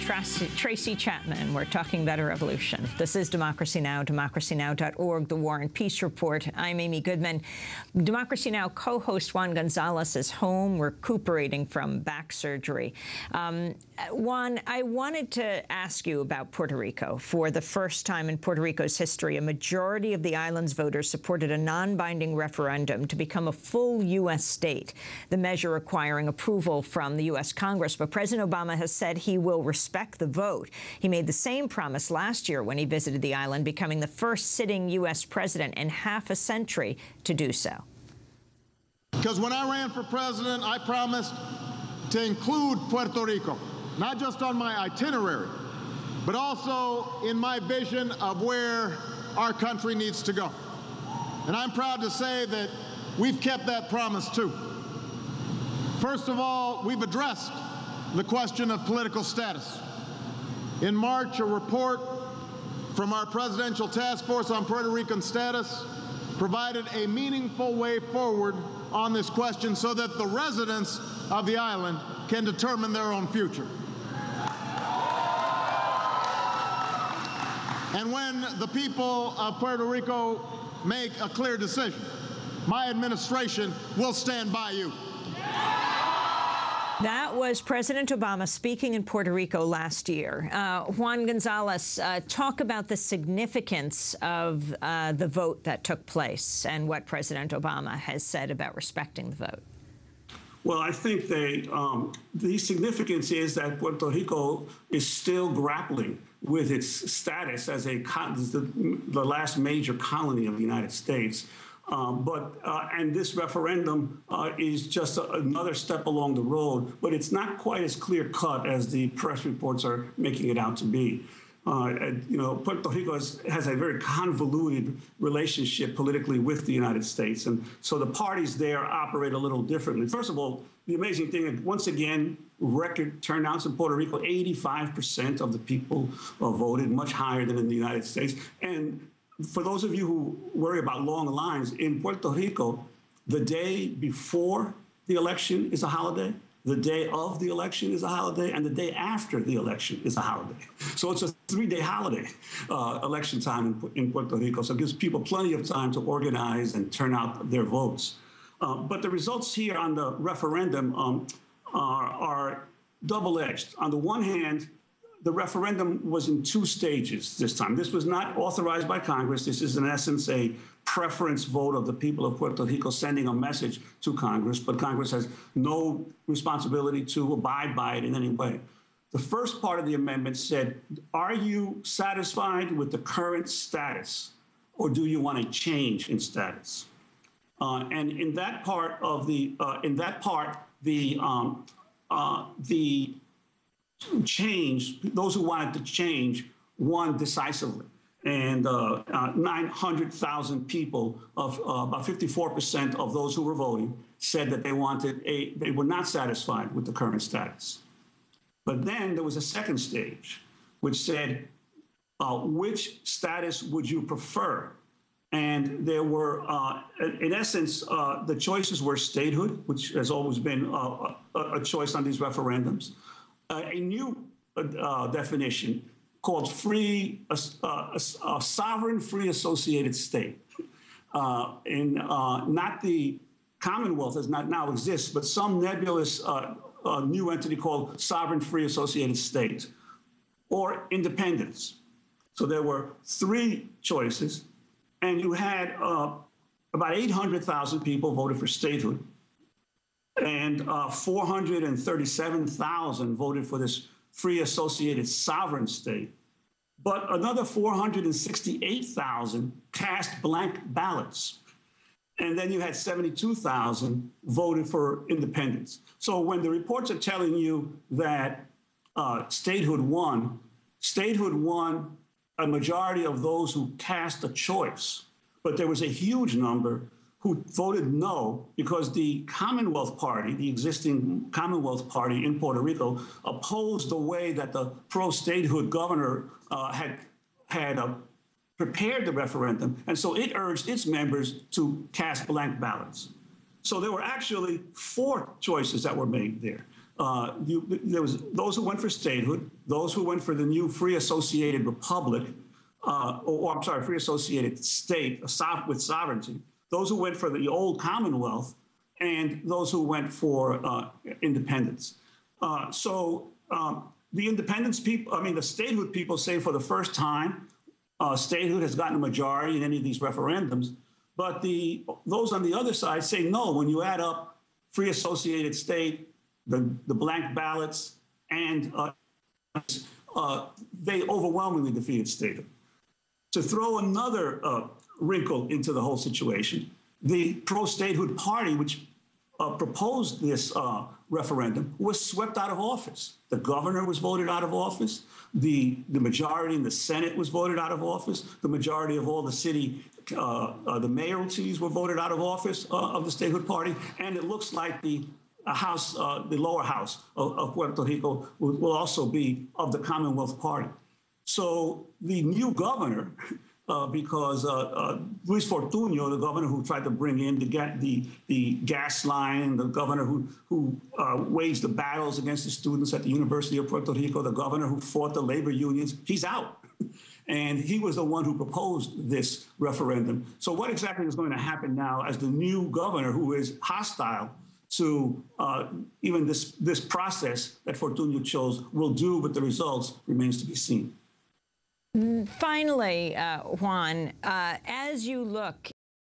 Tracy Chapman. We're talking about a revolution. This is Democracy Now!, democracynow.org, The War and Peace Report. I'm Amy Goodman. Democracy Now! Co-host Juan Gonzalez is home recuperating from back surgery. Juan, I wanted to ask you about Puerto Rico. For the first time in Puerto Rico's history, a majority of the island's voters supported a non-binding referendum to become a full U.S. state, the measure requiring approval from the U.S. Congress. But President Obama has said he will respect the vote. He made the same promise last year when he visited the island, becoming the first sitting U.S. president in half a century to do so. Because when I ran for president, I promised to include Puerto Rico, not just on my itinerary, but also in my vision of where our country needs to go. And I'm proud to say that we've kept that promise too. First of all, we've addressed the question of political status. In March, a report from our Presidential Task Force on Puerto Rican status provided a meaningful way forward on this question so that the residents of the island can determine their own future. And when the people of Puerto Rico make a clear decision, my administration will stand by you. That was President Obama speaking in Puerto Rico last year. Juan Gonzalez, talk about the significance of the vote that took place and what President Obama has said about respecting the vote. Well, I think the significance is that Puerto Rico is still grappling with its status as the last major colony of the United States. And this referendum is just another step along the road, but it's not quite as clear-cut as the press reports are making it out to be. Puerto Rico has a very convoluted relationship politically with the United States, and so the parties there operate a little differently. First of all, the amazing thing, once again, record turnouts in Puerto Rico, 85% of the people voted, much higher than in the United States. And for those of you who worry about long lines, in Puerto Rico, the day before the election is a holiday, the day of the election is a holiday, and the day after the election is a holiday. So it's a three-day holiday, election time in Puerto Rico. So it gives people plenty of time to organize and turn out their votes. But the results here on the referendum are double-edged. On the one hand, the referendum was in two stages this time. This was not authorized by Congress. This is, in essence, a preference vote of the people of Puerto Rico sending a message to Congress, but Congress has no responsibility to abide by it in any way. The first part of the amendment said, are you satisfied with the current status, or do you want a change in status? And in that part of the change, those who wanted to change won decisively. And 900,000 people, about 54% of those who were voting, said that they were not satisfied with the current status. But then there was a second stage, which said, which status would you prefer? And there were, in essence, the choices were statehood, which has always been a choice on these referendums. A new definition called a sovereign free associated state. Not the Commonwealth does not now exist, but some nebulous new entity called sovereign free associated state, or independence. So there were three choices, and you had about 800,000 people voted for statehood, and 437,000 voted for this free associated sovereign state. But another 468,000 cast blank ballots. And then you had 72,000 voted for independence. So when the reports are telling you that statehood won a majority of those who cast a choice, but there was a huge number who voted no because the Commonwealth Party, the existing Commonwealth Party in Puerto Rico, opposed the way that the pro-statehood governor had prepared the referendum, and so it urged its members to cast blank ballots. So there were actually four choices that were made there. There was those who went for statehood, those who went for the new free associated republic, I'm sorry, free associated state with sovereignty, those who went for the old Commonwealth, and those who went for independence. The independence people, the statehood people say for the first time, statehood has gotten a majority in any of these referendums. But those on the other side say no. When you add up free associated state, the blank ballots, and they overwhelmingly defeated statehood. To throw another wrinkle into the whole situation, the pro-statehood party, which proposed this referendum, was swept out of office. The governor was voted out of office. The majority in the Senate was voted out of office. The majority of all the city, the mayoralties were voted out of office of the statehood party. And it looks like the house, the lower house of Puerto Rico will also be of the Commonwealth Party. So the new governor, because Luis Fortuño, the governor who tried to bring in the gas line, the governor who waged the battles against the students at the University of Puerto Rico, the governor who fought the labor unions, he's out. And he was the one who proposed this referendum. So what exactly is going to happen now as the new governor who is hostile to even this process that Fortuño chose will do, but the results remains to be seen. Finally, Juan, as you look